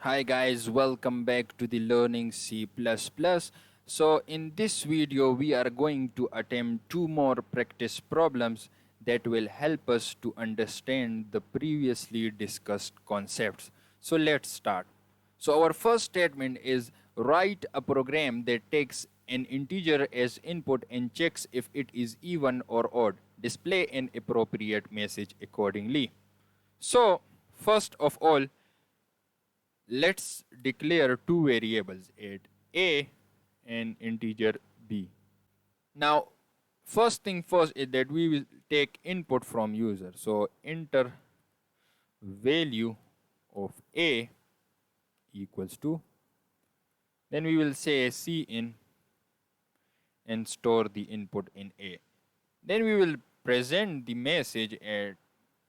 Hi guys, welcome back to the Learning C++. So in this video we are going to attempt two more practice problems that will help us to understand the previously discussed concepts. So let's start. So our first statement is write a program that takes an integer as input and checks if it is even or odd. Display an appropriate message accordingly. So first of all, let's declare two variables at a and integer b. Now, first thing first is that we will take input from user. So enter value of a equals to, then we will say cin and store the input in a. Then we will present the message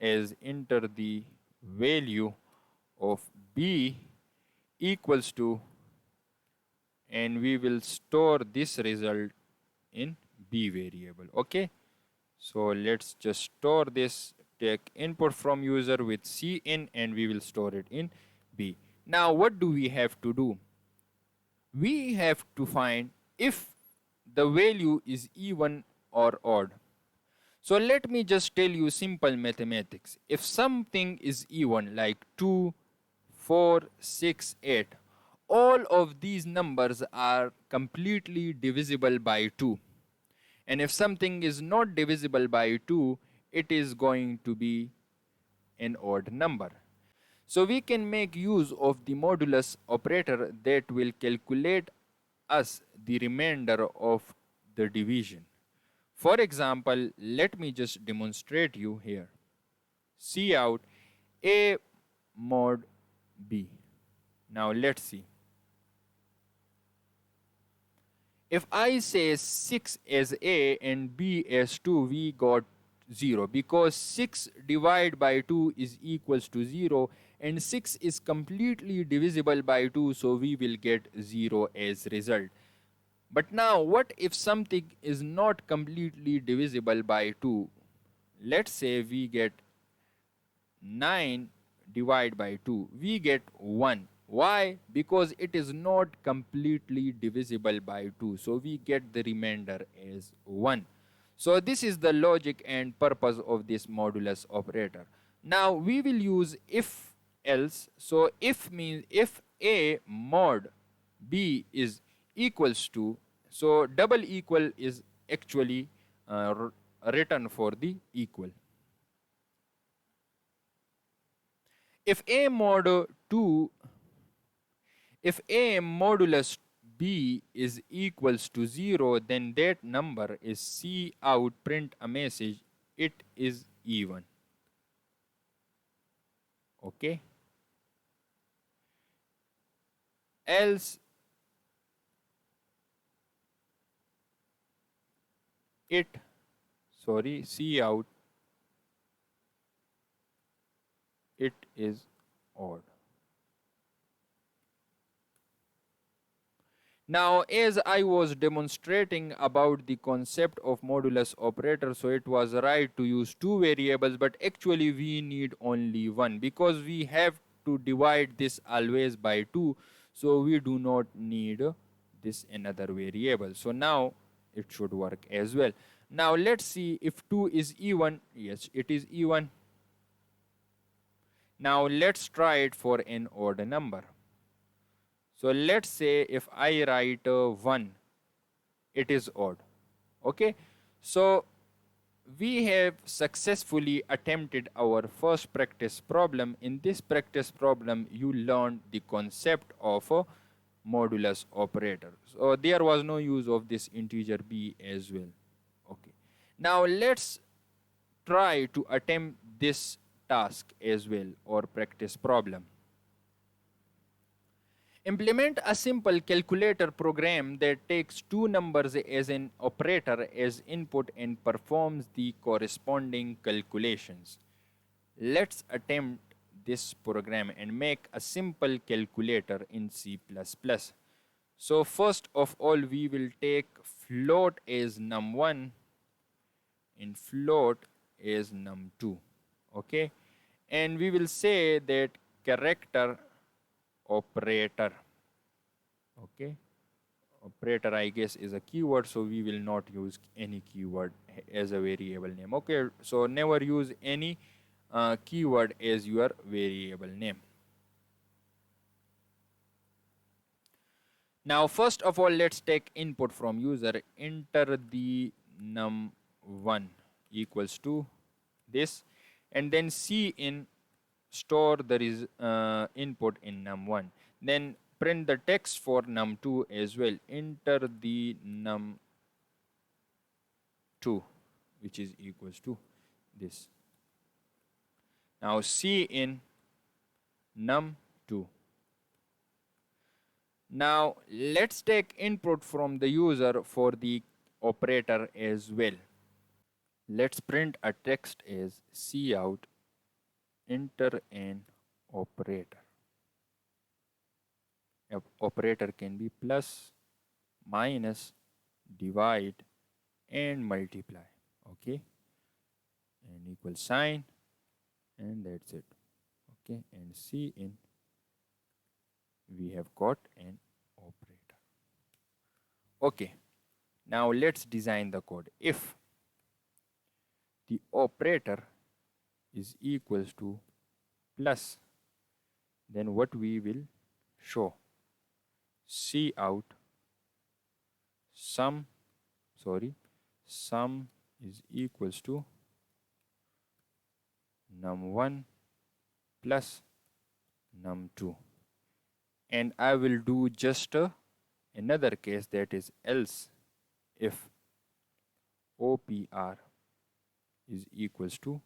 as enter the value of b equals to, and we will store this result in b variable. Okay, so let's just store this, take input from user with cin, and we will store it in b. Now what do we have to do? We have to find if the value is even or odd. So let me just tell you simple mathematics. If something is even, like 2, 4, 6, 8, all of these numbers are completely divisible by 2. And if something is not divisible by 2, it is going to be an odd number. So we can make use of the modulus operator that will calculate us the remainder of the division. For example, let me just demonstrate you here. See out a mod b. Now let's see. If I say 6 as a and b as 2, we got 0 because 6 divided by 2 is equals to 0 and 6 is completely divisible by 2, so we will get 0 as result. But now what if something is not completely divisible by 2? Let's say we get 9 divided by 2. We get 1. Why? Because it is not completely divisible by 2. So we get the remainder as 1. So this is the logic and purpose of this modulus operator. Now we will use if else. So if means if a mod b is equals to, so double equal is actually written for the equal. If a mod 2, if a modulus b is equals to 0, then that number is C out, print a message, it is even. Okay. Else it, C out, it is odd. Now, as I was demonstrating about the concept of modulus operator, so it was right to use two variables, but actually we need only one because we have to divide this always by 2, so we do not need this another variable. So now it should work as well. Now let's see if 2 is even. Yes, it is even. Now let's try it for an odd number. So let's say if I write 1, it is odd. Okay. So we have successfully attempted our first practice problem. In this practice problem, you learned the concept of a modulus operator. So there was no use of this integer b as well. Okay. Now let's try to attempt this task as well, or practice problem. Implement a simple calculator program that takes two numbers as an operator as input and performs the corresponding calculations. Let's attempt this program and make a simple calculator in C++. So first of all, we will take float as num1 and float as num2. Okay, and we will say that character operator. Okay, operator I guess is a keyword, so we will not use any keyword as a variable name. Okay, so never use any keyword as your variable name. Now first of all, let's take input from user. Enter the num1 equals to this, and then C in store the input in num1. Then print the text for num2 as well. Enter the num2, which is equals to this. Now C in num2. Now let's take input from the user for the operator as well. Let's print a text as cout enter an operator. Operator can be plus, minus, divide, and multiply. Okay, and equal sign, and that's it. Okay, and C in we have got an operator. Okay, now let's design the code. If the operator is equals to plus, then what we will show? Cout sum is equals to num1 plus num2, and I will do just another case, that is else if OPR is equals to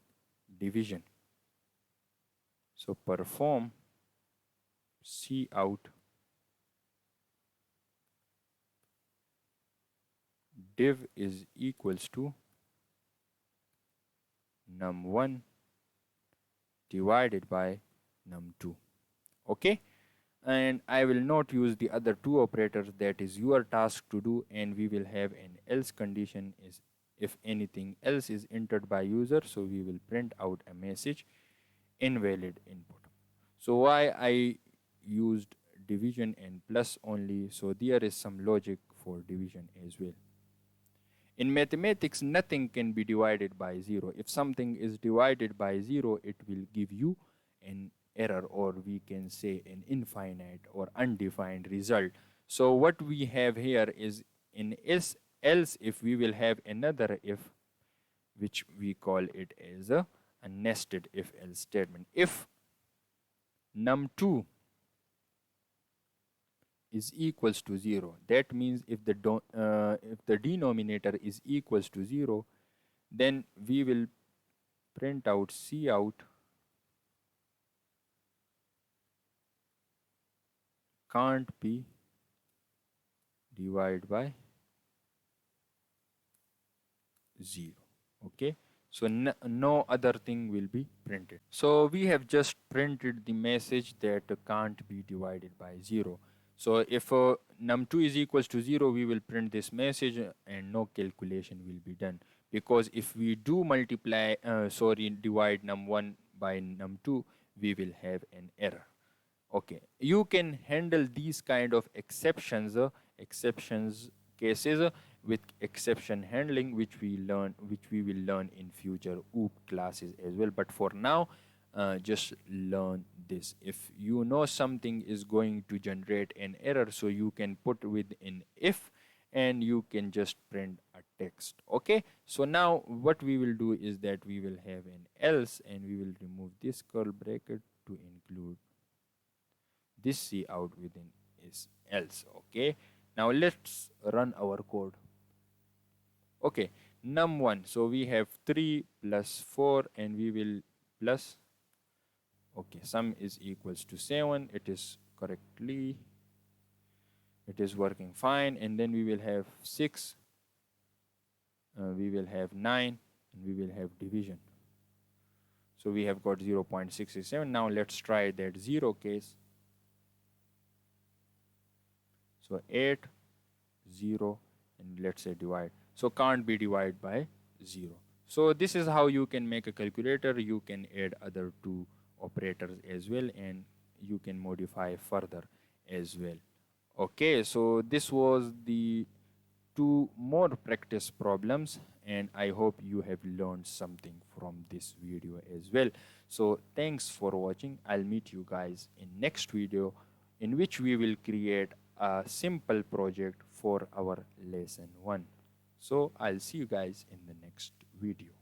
division. So perform cout div is equals to num1 divided by num2. Okay, and I will not use the other two operators. That is your task to do, and we will have an else condition is if anything else is entered by user, so we will print out a message invalid input. So why I used division and plus only? So there is some logic for division as well. In mathematics, nothing can be divided by 0. If something is divided by 0, it will give you an error, or we can say an infinite or undefined result. So what we have here is in else if we will have another if, which we call it as a nested if else statement. If num2 is equals to 0, that means if the denominator is equals to 0, then we will print out cout can't be divided by 0. Okay, so no other thing will be printed. So we have just printed the message that can't be divided by 0. So if num2 is equals to 0, we will print this message and no calculation will be done, because if we do divide num1 by num2, we will have an error. Okay, you can handle these kind of exceptions cases with exception handling, which we will learn in future OOP classes as well. But for now, just learn this. If you know something is going to generate an error, so you can put with an if, and you can just print a text. Okay, so now what we will do is that we will have an else, and we will remove this curly bracket to include this cout within is else. Okay, now let's run our code. Okay, num1, so we have 3 plus 4, and we will plus, okay, sum is equals to 7. It is working fine. And then we will have 6, we will have 9, and we will have division. So we have got 0.667. Now let's try that 0 case. So 8, 0, and let's say divide. So can't be divided by 0. So this is how you can make a calculator. You can add other two operators as well, and you can modify further as well. Okay, so this was the two more practice problems, and I hope you have learned something from this video as well. So thanks for watching. I'll meet you guys in next video, in which we will create a simple project for our lesson 1. So I'll see you guys in the next video.